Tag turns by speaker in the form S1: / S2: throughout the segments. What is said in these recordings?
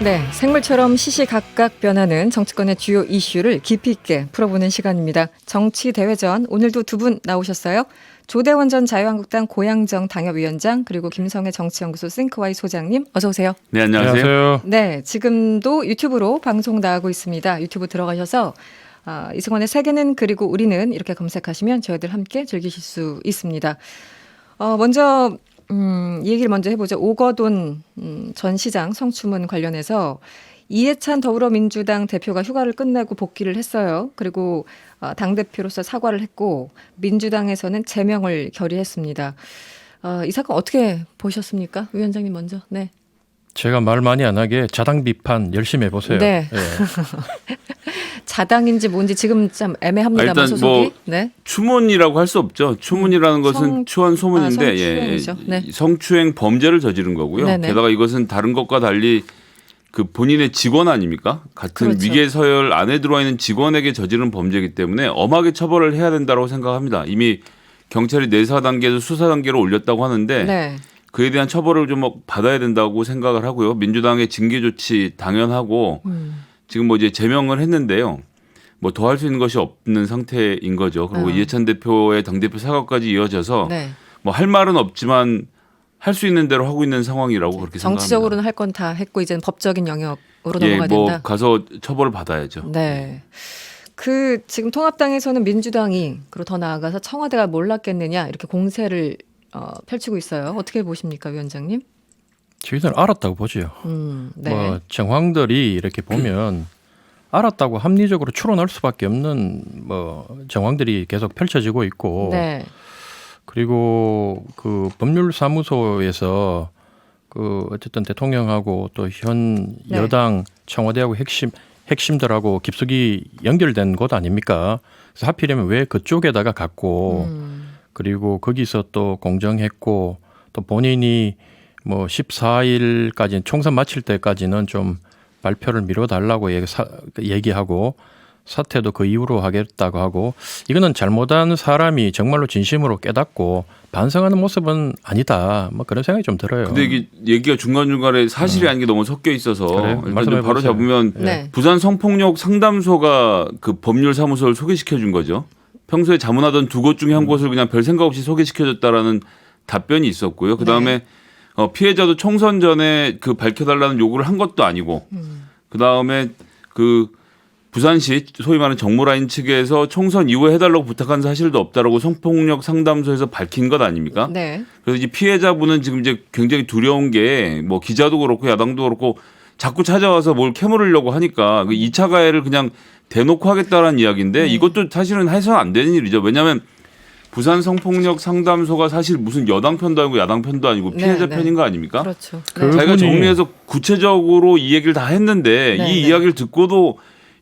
S1: 네, 생물처럼 시시각각 변하는 정치권의 주요 이슈를 깊이 있게 풀어보는 시간입니다. 정치 대회전 오늘도 두 분 나오셨어요. 조대원 전 자유한국당 고양정 당협위원장 그리고 김성애 정치연구소 싱크와이 소장님 어서 오세요.
S2: 네, 안녕하세요.
S1: 네, 지금도 유튜브로 방송 나가고 있습니다. 유튜브 들어가셔서 이승원의 세계는 그리고 우리는 이렇게 검색하시면 저희들 함께 즐기실 수 있습니다. 먼저 이 얘기를 먼저 해보죠. 오거돈 전 시장 성추문 관련해서 이해찬 더불어민주당 대표가 휴가를 끝내고 복귀를 했어요. 그리고 당대표로서 사과를 했고 민주당에서는 제명을 결의했습니다. 이 사건 어떻게 보셨습니까? 위원장님 먼저. 네.
S3: 제가 말 많이 안 하게 자당 비판 열심히 해보세요.
S1: 네.
S3: 예.
S1: 자당인지 뭔지 지금 좀 애매합니다만
S2: 일단
S1: 소속이.
S2: 뭐
S1: 네.
S2: 추문이라고 할 수 없죠. 추문이라는 것은 추한 소문인데
S1: 성추행이죠. 네.
S2: 성추행 범죄를 저지른 거고요.
S1: 네네.
S2: 게다가 이것은 다른 것과 달리 그 본인의 직원 아닙니까? 같은
S1: 그렇죠.
S2: 위계 서열 안에 들어와 있는 직원에게 저지른 범죄이기 때문에 엄하게 처벌을 해야 된다고 생각합니다. 이미 경찰이 내사 단계에서 수사 단계로 올렸다고 하는데
S1: 네.
S2: 그에 대한 처벌을 좀 받아야 된다고 생각을 하고요. 민주당의 징계 조치 당연하고 지금 뭐 이제 제명을 했는데요. 뭐 더 할 수 있는 것이 없는 상태인 거죠. 그리고 이해찬 대표의 당대표 사과까지 이어져서
S1: 네.
S2: 뭐 할 말은 없지만 할 수 있는 대로 하고 있는 상황이라고 그렇게
S1: 정치적으로는 할 건 다 했고 이제는 법적인 영역으로 넘어가야
S2: 뭐
S1: 된다.
S2: 가서 처벌을 받아야죠.
S1: 네. 지금 통합당에서는 민주당이 그리고 더 나아가서 청와대가 몰랐겠느냐 이렇게 공세를 펼치고 있어요. 어떻게 보십니까, 위원장님?
S3: 저희들은 알았다고 보죠.
S1: 네.
S3: 뭐 정황들이 이렇게 보면 알았다고 합리적으로 추론할 수밖에 없는 뭐 정황들이 계속 펼쳐지고 있고,
S1: 네.
S3: 그리고 그 법률사무소에서 그 어쨌든 대통령하고 또 현
S1: 네.
S3: 여당 청와대하고 핵심들하고 깊숙이 연결된 곳 아닙니까? 그래서 하필이면 왜 그쪽에다가 갔고 그리고 거기서 또 공정했고 또 본인이 뭐 14일까지 총선 마칠 때까지는 좀 발표를 미뤄달라고 얘기하고 사퇴도 그 이후로 하겠다고 하고 이거는 잘못한 사람이 정말로 진심으로 깨닫고 반성하는 모습은 아니다. 뭐 그런 생각이 좀 들어요.
S2: 근데 이게 얘기가 중간중간에 사실이 아닌 게 너무 섞여 있어서
S3: 그래요?
S2: 일단 좀 바로
S3: 말씀해보세요.
S2: 잡으면
S1: 네.
S2: 부산 성폭력 상담소가 그 법률사무소를 소개시켜 준 거죠. 평소에 자문하던 두 곳 중에 한 곳을 그냥 별 생각 없이 소개시켜줬다라는 답변이 있었고요. 그다음에 피해자도 총선 전에 그 밝혀달라는 요구를 한 것도 아니고 그다음에 그 부산시 소위 말하는 정무라인 측에서 총선 이후에 해달라고 부탁한 사실도 없다라고 성폭력 상담소에서 밝힌 것 아닙니까?
S1: 네.
S2: 그래서 이 피해자분은 지금 이제 굉장히 두려운 게 뭐 기자도 그렇고 야당도 그렇고 자꾸 찾아와서 뭘 캐물으려고 하니까 그 2차 가해를 그냥 대놓고 하겠다라는 이야기인데 이것도 사실은 해서는 안 되는 일이죠. 왜냐하면 부산 성폭력 상담소가 사실 무슨 여당 편도 아니고 야당 편도 아니고 피해자
S1: 네.
S2: 편인 거 아닙니까?
S1: 그렇죠.
S3: 그-
S2: 자기가
S3: 그분이-
S2: 정리해서 구체적으로 이 얘기를 다 했는데
S1: 네,
S2: 이
S1: 네.
S2: 이야기를 듣고도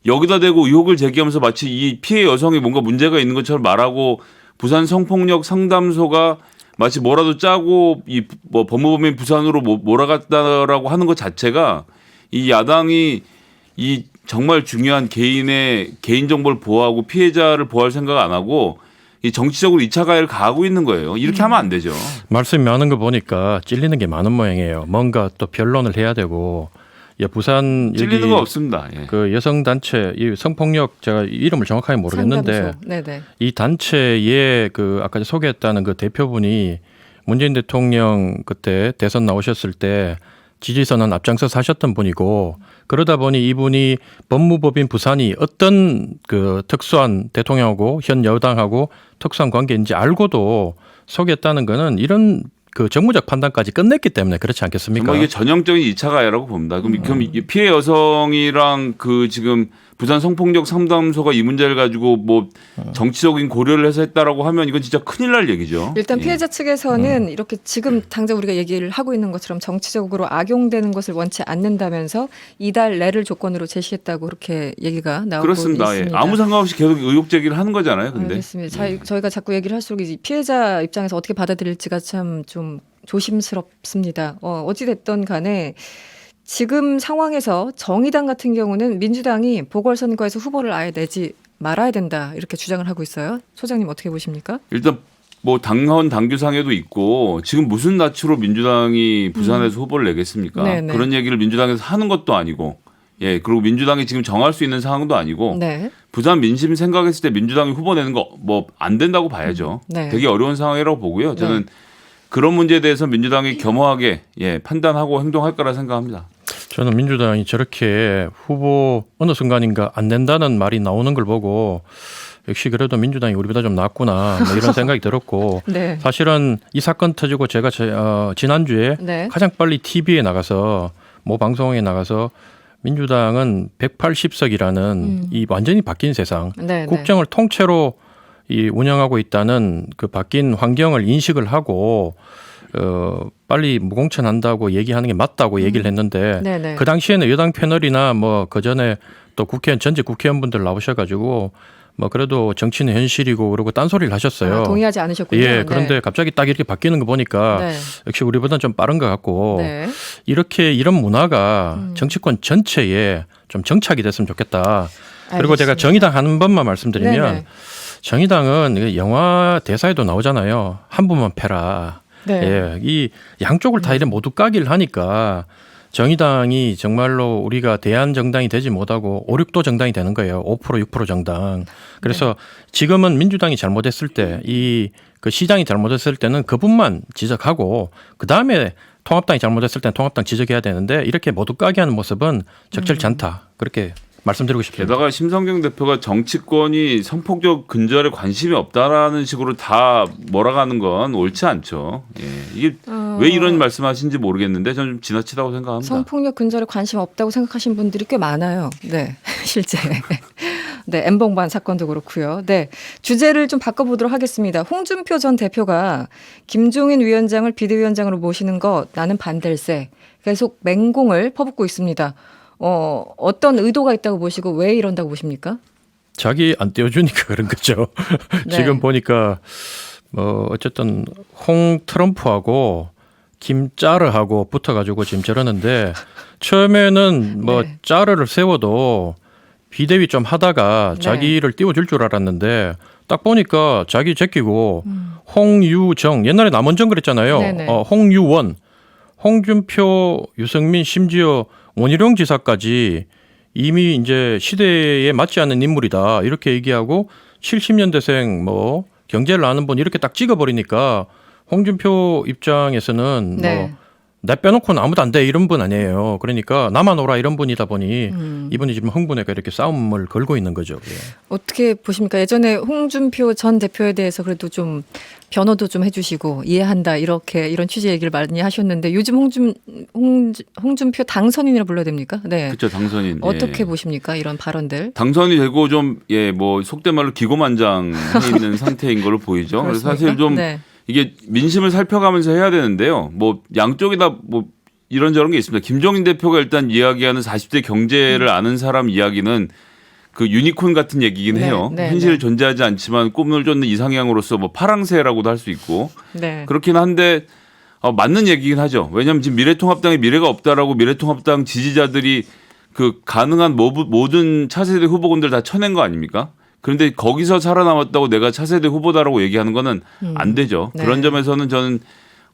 S2: 여기다 대고 의혹을 제기하면서 마치 이 피해 여성이 뭔가 문제가 있는 것처럼 말하고 부산 성폭력 상담소가 마치 뭐라도 짜고 이 뭐 법무법인 부산으로 몰아갔다라고 하는 것 자체가 이 야당이 이 정말 중요한 개인의 개인 정보를 보호하고 피해자를 보호할 생각 안 하고 이 정치적으로 2차 가해를 가하고 있는 거예요. 이렇게 하면 안 되죠.
S3: 말씀이 많은 거 보니까 찔리는 게 많은 모양이에요. 뭔가 또 변론을 해야 되고. 부산
S2: 찔리는
S3: 여기
S2: 거 없습니다. 예.
S3: 그 여성 단체 이 성폭력 제가 이름을 정확하게 모르겠는데
S1: 상담소. 네네.
S3: 이 단체의 그 아까 소개했다는 그 대표분이 문재인 대통령 그때 대선 나오셨을 때 지지선언 앞장서서 하셨던 분이고 그러다 보니 이분이 법무법인 부산이 어떤 그 특수한 대통령하고 현 여당하고 특수한 관계인지 알고도 소개했다는 거는 이런 그 정무적 판단까지 끝냈기 때문에 그렇지 않겠습니까?
S2: 정말 이게 전형적인 2차 가해라고 봅니다. 그럼 이 피해 여성이랑 그 지금 부산 성폭력 상담소가 이 문제를 가지고 뭐 정치적인 고려를 해서 했다라고 하면 이건 진짜 큰일 날 얘기죠.
S1: 일단
S2: 예.
S1: 피해자 측에서는 이렇게 지금 당장 우리가 얘기를 하고 있는 것처럼 정치적으로 악용되는 것을 원치 않는다면서 이달 내를 조건으로 제시했다고 그렇게 얘기가 나오고
S2: 그렇습니다. 예.
S1: 있습니다.
S2: 아무 상관 없이 계속 의혹 제기를 하는 거잖아요. 근데
S1: 알겠습니다. 저희가 자꾸 얘기를 할수록 이 피해자 입장에서 어떻게 받아들일지가 참 좀 조심스럽습니다. 어찌 됐든 간에 지금 상황에서 정의당 같은 경우는 민주당이 보궐선거에서 후보를 아예 내지 말아야 된다 이렇게 주장을 하고 있어요. 소장님 어떻게 보십니까?
S2: 일단 뭐 당헌 당규상에도 있고 지금 무슨 낯으로 민주당이 부산에서 후보를 내겠습니까?
S1: 네네.
S2: 그런 얘기를 민주당에서 하는 것도 아니고 예 그리고 민주당이 지금 정할 수 있는 상황도 아니고
S1: 네.
S2: 부산 민심 생각했을 때 민주당이 후보 내는 거 뭐 안 된다고 봐야죠.
S1: 네.
S2: 되게 어려운 상황이라고 보고요. 저는
S1: 네.
S2: 그런 문제에 대해서 민주당이 겸허하게 예 판단하고 행동할 거라 생각합니다.
S3: 저는 민주당이 저렇게 후보 어느 순간인가 안 된다는 말이 나오는 걸 보고 역시 그래도 민주당이 우리보다 좀 낫구나 뭐 이런 생각이 들었고
S1: 네.
S3: 사실은 이 사건 터지고 제가 지난주에
S1: 네.
S3: 가장 빨리 TV에 나가서 모 방송에 나가서 민주당은 180석이라는 이 완전히 바뀐 세상
S1: 네.
S3: 국정을 통째로 이 운영하고 있다는 그 바뀐 환경을 인식을 하고 빨리 무공천한다고 얘기하는 게 맞다고 얘기를 했는데
S1: 네네.
S3: 그 당시에는 여당 패널이나 뭐 그 전에 또 국회의원 전직 국회의원분들 나오셔가지고 뭐 그래도 정치는 현실이고 그러고 딴소리를 하셨어요.
S1: 아, 동의하지 않으셨군요.
S3: 예, 그런데 갑자기 딱 이렇게 바뀌는 거 보니까
S1: 네.
S3: 역시 우리보다는 좀 빠른 것 같고
S1: 네.
S3: 이렇게 이런 문화가 정치권 전체에 좀 정착이 됐으면 좋겠다. 그리고 제가
S1: 알겠습니다.
S3: 정의당 한 번만 말씀드리면
S1: 네네.
S3: 정의당은 영화 대사에도 나오잖아요. 한 분만 패라.
S1: 네.
S3: 예, 이 양쪽을 다 이래 모두 까기를 하니까 정의당이 정말로 우리가 대한 정당이 되지 못하고 5, 6도 정당이 되는 거예요. 5%, 6% 정당. 그래서 지금은 민주당이 잘못했을 때 이 그 시장이 잘못했을 때는 그분만 지적하고 그 다음에 통합당이 잘못했을 때는 통합당 지적해야 되는데 이렇게 모두 까기 하는 모습은 적절치 않다. 그렇게 말씀드리고 싶습니다.
S2: 게다가 심성경 대표가 정치권이 성폭력 근절에 관심이 없다라는 식으로 다 몰아가는 건 옳지 않죠. 예. 이게 왜 이런 말씀하신지 모르겠는데 저는 좀 지나치다고 생각합니다.
S1: 성폭력 근절에 관심 없다고 생각하시는 분들이 꽤 많아요. 네, 실제. 네, 엠봉반 사건도 그렇고요. 네, 주제를 좀 바꿔보도록 하겠습니다. 홍준표 전 대표가 김종인 위원장을 비대위원장으로 모시는 것 나는 반댈세 계속 맹공을 퍼붓고 있습니다. 어떤 의도가 있다고 보시고 왜 이런다고 보십니까?
S3: 자기 안 떼어주니까 그런 거죠.
S1: 네.
S3: 지금 보니까 뭐 어쨌든 홍 트럼프하고 김 짜르하고 붙어가지고 지금 저러는데 처음에는 뭐
S1: 네.
S3: 짜르를 세워도 비대위 좀 하다가
S1: 네.
S3: 자기를 띄워줄 줄 알았는데 딱 보니까 자기 제끼고 홍유정 옛날에 남원정 그랬잖아요.
S1: 네네.
S3: 홍유원, 홍준표, 유승민 심지어 원희룡 지사까지 이미 이제 시대에 맞지 않는 인물이다 이렇게 얘기하고 70년대생 뭐 경제를 아는 분 이렇게 딱 찍어버리니까 홍준표 입장에서는
S1: 네.
S3: 뭐 내 빼놓고는 아무도 안 돼 이런 분 아니에요. 그러니까 나만 오라 이런 분이다 보니 이분이 지금 흥분해가 이렇게 싸움을 걸고 있는 거죠. 예.
S1: 어떻게 보십니까? 예전에 홍준표 전 대표에 대해서 그래도 좀 변호도 좀 해주시고 이해한다 이렇게 이런 취지 얘기를 많이 하셨는데 요즘 홍준표 당선인이라 불러야 됩니까? 네.
S2: 그렇죠, 당선인.
S1: 어떻게
S2: 예.
S1: 보십니까? 이런 발언들.
S2: 당선이 되고 좀 예 뭐 속된 말로 기고만장해 있는 상태인 걸로 보이죠. 그래서 사실
S1: 그렇습니까?
S2: 좀
S1: 네.
S2: 이게 민심을 살펴가면서 해야 되는데요. 뭐 양쪽이다 뭐 이런저런 게 있습니다. 김종인 대표가 일단 이야기하는 40대 경제를 아는 사람 이야기는 그 유니콘 같은 얘기긴
S1: 네,
S2: 해요.
S1: 네,
S2: 현실에
S1: 네.
S2: 존재하지 않지만 꿈을 쫓는 이상향으로서 뭐 파랑새라고도 할 수 있고
S1: 네.
S2: 그렇긴 한데 맞는 얘기긴 하죠. 왜냐하면 지금 미래통합당에 미래가 없다라고 미래통합당 지지자들이 그 가능한 모든 차세대 후보군들 다 쳐낸 거 아닙니까? 그런데 거기서 살아남았다고 내가 차세대 후보다라고 얘기하는 거는 안 되죠.
S1: 네.
S2: 그런 점에서는 저는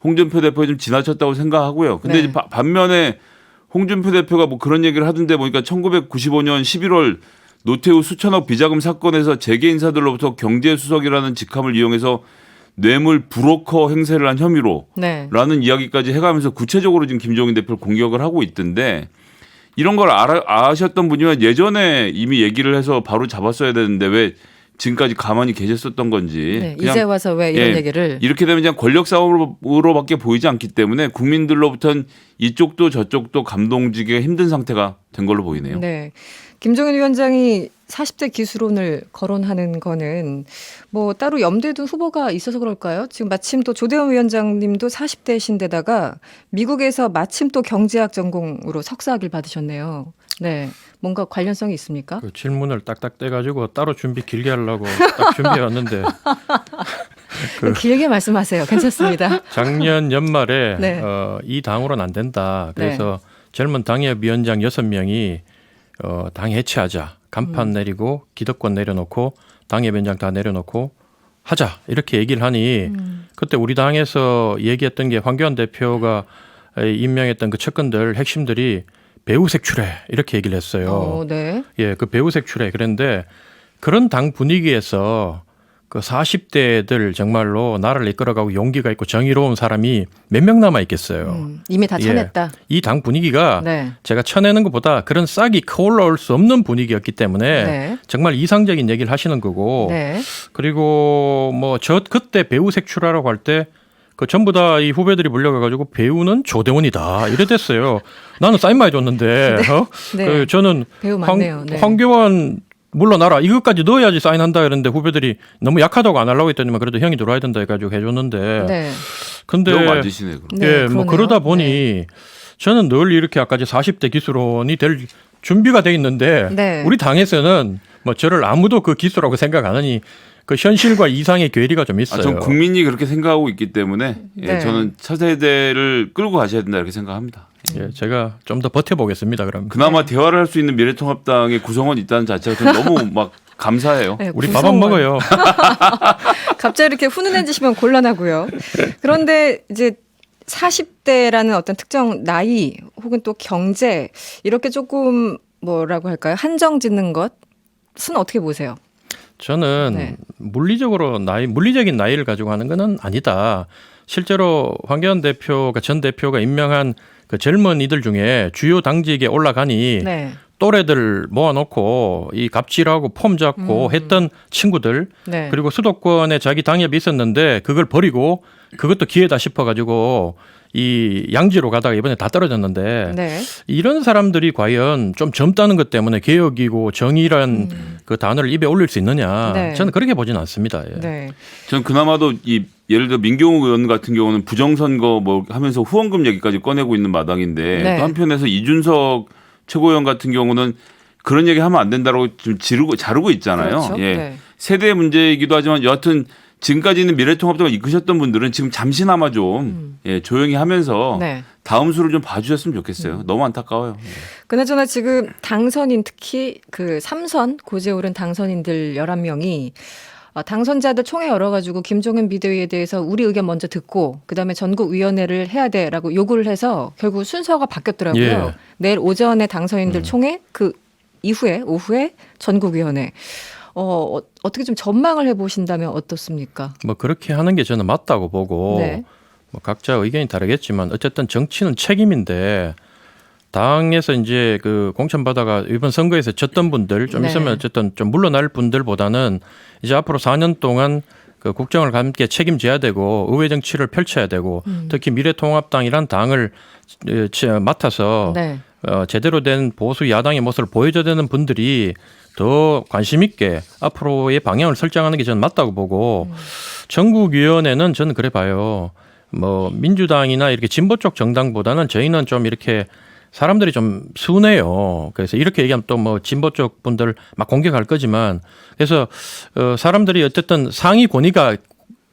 S2: 홍준표 대표 좀 지나쳤다고 생각하고요. 근데
S1: 네.
S2: 이제 반면에 홍준표 대표가 뭐 그런 얘기를 하던데 보니까 1995년 11월 노태우 수천억 비자금 사건에서 재계 인사들로부터 경제수석이라는 직함을 이용해서 뇌물 브로커 행세를 한 혐의로
S1: 네.
S2: 라는 이야기까지 해가면서 구체적으로 지금 김종인 대표를 공격을 하고 있던데 이런 걸 아셨던 분이면 예전에 이미 얘기를 해서 바로 잡았어야 되는데 왜 지금까지 가만히 계셨었던 건지.
S1: 네.
S2: 그냥
S1: 이제 와서 왜 이런
S2: 예,
S1: 얘기를.
S2: 이렇게 되면 그냥 권력 싸움으로밖에 보이지 않기 때문에 국민들로부터는 이쪽도 저쪽도 감동지기가 힘든 상태가 된 걸로 보이네요.
S1: 네. 김종인 위원장이 40대 기수론을 거론하는 거는 뭐 따로 염두에 둔 후보가 있어서 그럴까요? 지금 마침 또 조대원 위원장님도 40대신데다가 미국에서 마침 또 경제학 전공으로 석사학위를 받으셨네요. 네. 뭔가 관련성이 있습니까?
S3: 그 질문을 딱딱 떼가지고 따로 준비 길게 하려고 딱 준비해 왔는데
S1: 길게 말씀하세요. 괜찮습니다.
S3: 작년 연말에
S1: 네.
S3: 이 당으로는 안 된다. 그래서 젊은 당협위원장 6명이 당 해체하자. 간판 내리고 기득권 내려놓고 당협위원장 다 내려놓고 하자 이렇게 얘기를 하니 그때 우리 당에서 얘기했던 게 황교안 대표가 임명했던 그 측근들 핵심들이 배후 색출해 이렇게 얘기를 했어요.
S1: 네.
S3: 예, 그 배후 색출해 그랬는데 그런 당 분위기에서 그 40대들 정말로 나라를 이끌어가고 용기가 있고 정의로운 사람이 몇 명 남아 있겠어요.
S1: 이미 다 쳐냈다.
S3: 이 당 분위기가
S1: 네.
S3: 제가 쳐내는 것보다 그런 싹이 커올라올 수 없는 분위기였기 때문에
S1: 네.
S3: 정말 이상적인 얘기를 하시는 거고
S1: 네.
S3: 그리고 뭐 저 그때 배우 색출하라고 할 때 그 전부 다 이 후배들이 몰려가가지고 배우는 조대원이다 이래 됐어요. 나는 사인 많이 줬는데
S1: 네.
S3: 그 저는
S1: 배우 많네요. 네.
S3: 황교안 물러나라 이것까지 넣어야지 사인한다 그랬는데 후배들이 너무 약하다고 안 하려고 했더니만 그래도 형이 들어와야 된다 해가지고 해줬는데
S1: 네.
S3: 근데
S2: 너무 맞으시네 그럼.
S1: 네,
S3: 예, 뭐
S1: 그러네요.
S3: 그러다 보니
S1: 네.
S3: 저는 늘 이렇게 아까지 40대 기수론이 될 준비가 돼 있는데
S1: 네.
S3: 우리 당에서는 뭐 저를 아무도 그 기수라고 생각 안 하니 그 현실과 이상의 괴리가 좀 있어요.
S2: 전 국민이 그렇게 생각하고 있기 때문에
S1: 네.
S2: 저는 차세대를 끌고 가셔야 된다 이렇게 생각합니다.
S3: 예, 제가 좀 더 버텨보겠습니다. 그럼
S2: 그나마 대화를 할 수 있는 미래통합당의 구성원이 있다는 자체가 전 너무 막 감사해요.
S1: 네,
S3: 우리 밥 안
S1: 구성원.
S3: 먹어요.
S1: 갑자기 이렇게 훈훈해지시면 곤란하고요. 그런데 이제 40대라는 어떤 특정 나이 혹은 또 경제 이렇게 조금 뭐라고 할까요? 한정 짓는 것은 어떻게 보세요?
S3: 저는
S1: 네.
S3: 물리적인 나이를 가지고 하는 것은 아니다. 실제로 황교안 대표가 전 대표가 임명한 그 젊은이들 중에 주요 당직에 올라가니
S1: 네.
S3: 또래들 모아놓고 이 갑질하고 폼 잡고 했던 친구들
S1: 네.
S3: 그리고 수도권에 자기 당협이 있었는데 그걸 버리고 그것도 기회다 싶어가지고 이 양지로 가다가 이번에 다 떨어졌는데
S1: 네.
S3: 이런 사람들이 과연 좀 젊다는 것 때문에 개혁이고 정의란 그 단어를 입에 올릴 수 있느냐
S1: 네.
S3: 저는 그렇게 보지는 않습니다. 예.
S1: 네.
S2: 전 그나마도 이 예를 들어 민경욱 의원 같은 경우는 부정선거 뭐 하면서 후원금 얘기까지 꺼내고 있는 마당인데
S1: 네.
S2: 또 한편에서 이준석 최고위원 같은 경우는 그런 얘기 하면 안 된다고 좀 자르고 있잖아요.
S1: 그렇죠.
S2: 예.
S1: 네.
S2: 세대 문제이기도 하지만 여하튼 지금까지는 미래통합당을 이끄셨던 분들은 지금 잠시나마 좀 조용히 하면서
S1: 네.
S2: 다음 수를 좀 봐주셨으면 좋겠어요. 너무 안타까워요.
S1: 그나저나 지금 당선인 특히 그 3선 고지에 오른 당선인들 11명이 당선자들 총회 열어가지고 김종인 비대위에 대해서 우리 의견 먼저 듣고 그다음에 전국위원회를 해야 돼라고 요구를 해서 결국 순서가 바뀌었더라고요.
S3: 예.
S1: 내일 오전에 당선인들 총회 그 이후에 오후에 전국위원회. 어떻게 좀 전망을 해보신다면 어떻습니까?
S3: 뭐 그렇게 하는 게 저는 맞다고 보고
S1: 네.
S3: 뭐 각자 의견이 다르겠지만 어쨌든 정치는 책임인데 당에서 이제 그 공천받아가 이번 선거에서 졌던 분들 좀
S1: 네.
S3: 있으면 어쨌든 좀 물러날 분들보다는 이제 앞으로 4년 동안 그 국정을 함께 책임져야 되고 의회 정치를 펼쳐야 되고 특히 미래통합당이란 당을 맡아서
S1: 네.
S3: 제대로 된 보수 야당의 모습을 보여줘야 되는 분들이 더 관심 있게 앞으로의 방향을 설정하는 게 저는 맞다고 보고 전국위원회는 저는 그래 봐요. 뭐 민주당이나 이렇게 진보 쪽 정당보다는 저희는 좀 이렇게 사람들이 좀 순해요. 그래서 이렇게 얘기하면 또 뭐 진보 쪽 분들 막 공격할 거지만 그래서 사람들이 어쨌든 상위 권위가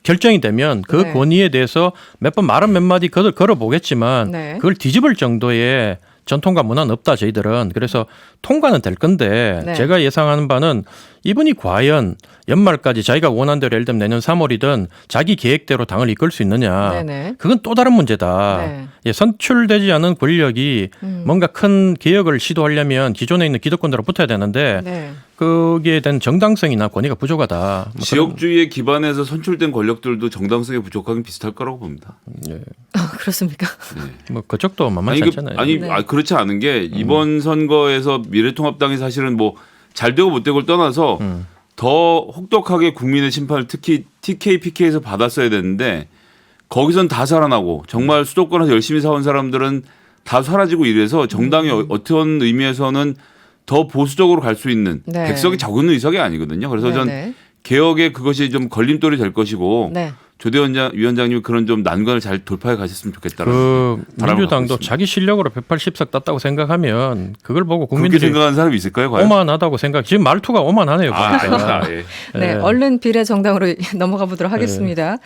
S3: 결정이 되면 그
S1: 네.
S3: 권위에 대해서 몇 번 말은 몇 마디 걸어보겠지만
S1: 네.
S3: 그걸 뒤집을 정도의 전통과 문화는 없다 저희들은. 그래서 통과는 될 건데
S1: 네.
S3: 제가 예상하는 바는 이분이 과연 연말까지 자기가 원한 대로 예를 들면 내년 3월이든 자기 계획대로 당을 이끌 수 있느냐.
S1: 네네.
S3: 그건 또 다른 문제다.
S1: 네.
S3: 예, 선출되지 않은 권력이 뭔가 큰 개혁을 시도하려면 기존에 있는 기득권대로 붙어야 되는데
S1: 네.
S3: 거기에 대한 정당성이나 권위가 부족하다. 뭐
S2: 지역주의에 기반해서 선출된 권력들도 정당성이 부족하긴 비슷할 거라고 봅니다.
S3: 그런, 예.
S1: 그렇습니까?
S3: 뭐 그쪽도 만만치 않잖아요.
S2: 아니 그렇지 않은 게 이번 선거에서 미래통합당이 사실은 뭐 잘 되고 못 되고를 떠나서 더 혹독하게 국민의 심판을 특히 TK, PK에서 받았어야 되는데 거기선 다 살아나고 정말 수도권에서 열심히 사온 사람들은 다 사라지고 이래서 정당이 어떤 의미에서는 더 보수적으로 갈 수 있는
S1: 네.
S2: 백석이 적은 의석이 아니거든요. 그래서 전
S1: 네네.
S2: 개혁에 그것이 좀 걸림돌이 될 것이고
S1: 네.
S2: 조대원 위원장님이 그런 좀 난관을 잘 돌파해 가셨으면 좋겠다는
S3: 그
S2: 바람을 갖고
S3: 민주당도
S2: 있습니다.
S3: 자기 실력으로 180석 땄다고 생각하면 그걸 보고
S2: 그렇게
S3: 국민들이
S2: 생각하는 사람이 있을까요? 과연?
S3: 오만하다고 생각. 지금 말투가 오만하네요. 보니까.
S2: 예.
S1: 네,
S3: 예.
S1: 얼른 비례 정당으로 넘어가 보도록 하겠습니다.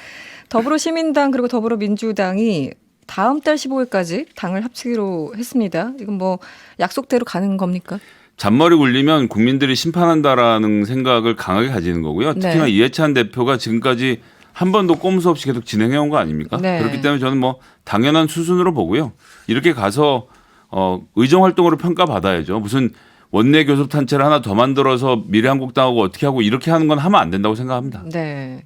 S1: 더불어시민당 그리고 더불어민주당이 다음 달 15일까지 당을 합치기로 했습니다. 이건 뭐 약속대로 가는 겁니까?
S2: 잔머리 굴리면 국민들이 심판한다라는 생각을 강하게 가지는 거고요. 특히나
S1: 네.
S2: 이해찬 대표가 지금까지 한 번도 꼼수 없이 계속 진행해온 거 아닙니까?
S1: 네.
S2: 그렇기 때문에 저는 뭐 당연한 수순으로 보고요. 이렇게 가서 의정 활동으로 평가받아야죠. 무슨 원내 교섭단체를 하나 더 만들어서 미래한국당하고 어떻게 하고 이렇게 하는 건 하면 안 된다고 생각합니다.
S1: 네.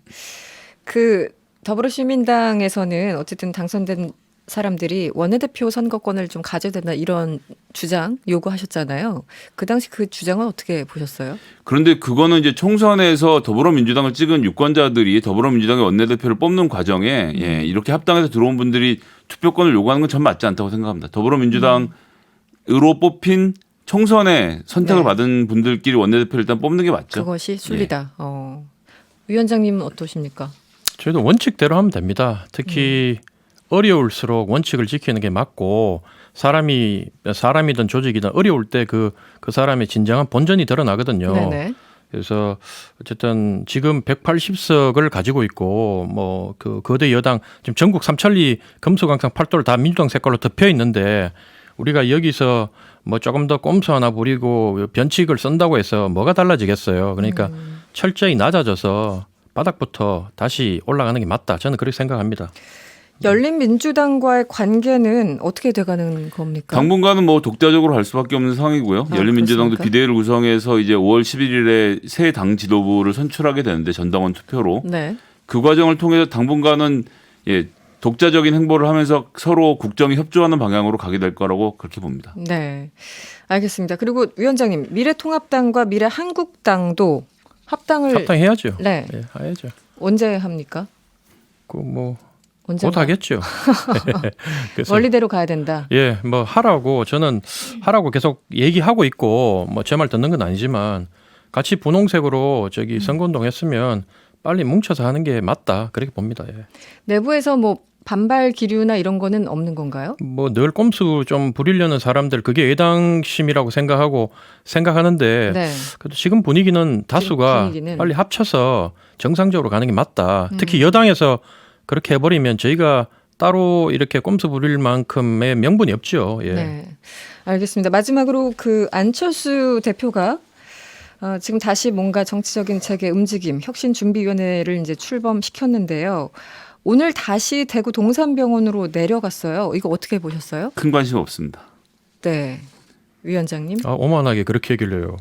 S1: 그 더불어시민당에서는 어쨌든 당선된 사람들이 원내대표 선거권을 좀 가져야 된다 이런 주장 요구하셨잖아요. 그 당시 그 주장은 어떻게 보셨어요?
S2: 그런데 그거는 이제 총선에서 더불어민주당을 찍은 유권자들이 더불어민주당의 원내대표를 뽑는 과정에 이렇게 합당해서 들어온 분들이 투표권을 요구하는 건 전 맞지 않다고 생각합니다. 더불어민주당으로 뽑힌 총선에 선택을
S1: 네.
S2: 받은 분들끼리 원내대표를 일단 뽑는 게 맞죠.
S1: 그것이 순리다. 위원장님은 어떠십니까?
S3: 저희도 원칙대로 하면 됩니다. 특히 어려울수록 원칙을 지키는 게 맞고 사람이든 조직이든 어려울 때 그 사람의 진정한 본전이 드러나거든요.
S1: 네네.
S3: 그래서 어쨌든 지금 180석을 가지고 있고 뭐 그 거대 여당 지금 전국 삼천리 금수강산 팔도를 다 민주당 색깔로 덮여 있는데 우리가 여기서 뭐 조금 더 꼼수 하나 부리고 변칙을 쓴다고 해서 뭐가 달라지겠어요. 그러니까 철저히 낮아져서 바닥부터 다시 올라가는 게 맞다. 저는 그렇게 생각합니다.
S1: 열린민주당과의 관계는 어떻게 돼가는 겁니까?
S2: 당분간은 뭐 독자적으로 갈 수밖에 없는 상황이고요. 열린민주당도
S1: 그렇습니까?
S2: 비대위를 구성해서 이제 5월 11일에 새 당 지도부를 선출하게 되는데 전당원 투표로
S1: 네.
S2: 그 과정을 통해서 당분간은 독자적인 행보를 하면서 서로 국정에 협조하는 방향으로 가게 될 거라고 그렇게 봅니다.
S1: 네. 알겠습니다. 그리고 위원장님, 미래통합당과 미래한국당도
S3: 합당해야죠.
S1: 네.
S3: 예, 해야죠.
S1: 언제 합니까? 언제
S3: 곧 하겠죠. 그래서
S1: 원리대로 가야 된다.
S3: 예, 뭐 저는 하라고 계속 얘기하고 있고 뭐 제 말 듣는 건 아니지만 같이 분홍색으로 선거운동 했으면 빨리 뭉쳐서 하는 게 맞다. 그렇게 봅니다. 예.
S1: 내부에서 뭐 반발 기류나 이런 거는 없는 건가요?
S3: 뭐 늘 꼼수 좀 부리려는 사람들 그게 애당심이라고 생각하는데
S1: 네.
S3: 그래도 지금 분위기는 다수가
S1: 분위기는.
S3: 빨리 합쳐서 정상적으로 가는 게 맞다. 특히 여당에서 그렇게 해버리면 저희가 따로 이렇게 꼼수 부릴 만큼의 명분이 없죠. 예.
S1: 네. 알겠습니다. 마지막으로 그 안철수 대표가 지금 다시 뭔가 정치적인 체계 움직임, 혁신준비위원회를 이제 출범시켰는데요. 오늘 다시 대구 동산병원으로 내려갔어요. 이거 어떻게 보셨어요?
S2: 큰 관심 없습니다.
S1: 네. 위원장님.
S3: 오만하게 그렇게 얘기를 해요.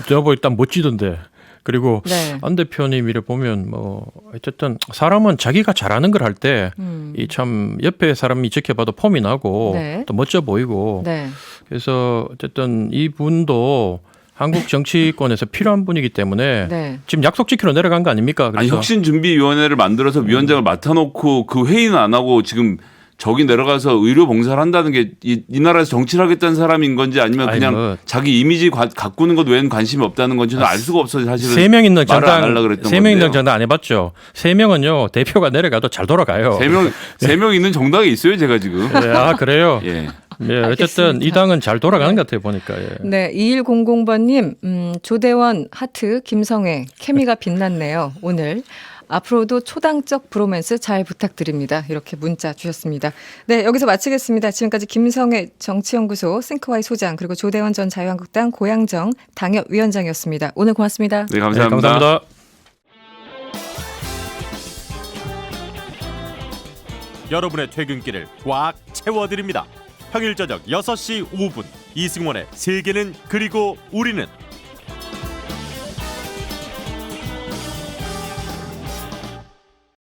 S3: 저거 일단 멋지던데. 그리고
S1: 네.
S3: 안 대표님 이래 보면 뭐 어쨌든 사람은 자기가 잘하는 걸 할 때 이 참 옆에 사람이 지켜봐도 폼이 나고
S1: 네.
S3: 또 멋져 보이고
S1: 네.
S3: 그래서 어쨌든 이분도 한국 정치권에서 필요한 분이기 때문에
S1: 네.
S3: 지금 약속 지키러 내려간 거 아닙니까?
S2: 아니
S3: 그래서
S2: 혁신준비위원회를 만들어서 위원장을 맡아놓고 그 회의는 안 하고 지금 저기 내려가서 의료 봉사를 한다는 게 이 나라에서 정치를 하겠다는 사람인 건지 아니면 그냥 자기 이미지 가꾸는 것 외에는 관심이 없다는 건지 는 알 수가 없어서 사실은
S3: 3명 있는
S2: 말을 안 하려고
S3: 정당
S2: 그랬던
S3: 3명 있는
S2: 건데요.
S3: 정당 안 해봤죠. 3명은요 대표가 내려가도 잘 돌아가요.
S2: 세 명 있는 정당에 있어요 제가 지금.
S3: 예, 그래요.
S2: 예.
S3: 네, 어쨌든
S1: 알겠습니다.
S3: 이 당은 잘 돌아가는 것 같아요 보니까. 예.
S1: 네, 2100번님, 조대원, 하트, 김성애, 케미가 빛났네요, 오늘. 앞으로도 초당적 브로맨스 잘 부탁드립니다. 이렇게 문자 주셨습니다. 네, 여기서 마치겠습니다. 지금까지 김성애 정치연구소 싱크와이 소장 그리고 조대원 전 자유한국당 고양정 당협위원장이었습니다. 오늘 고맙습니다.
S2: 네, 감사합니다.
S3: 네, 감사합니다.
S4: 여러분의 퇴근길을 꽉 채워드립니다. 평일 저녁 6시 5분 이승원의 세계는 그리고 우리는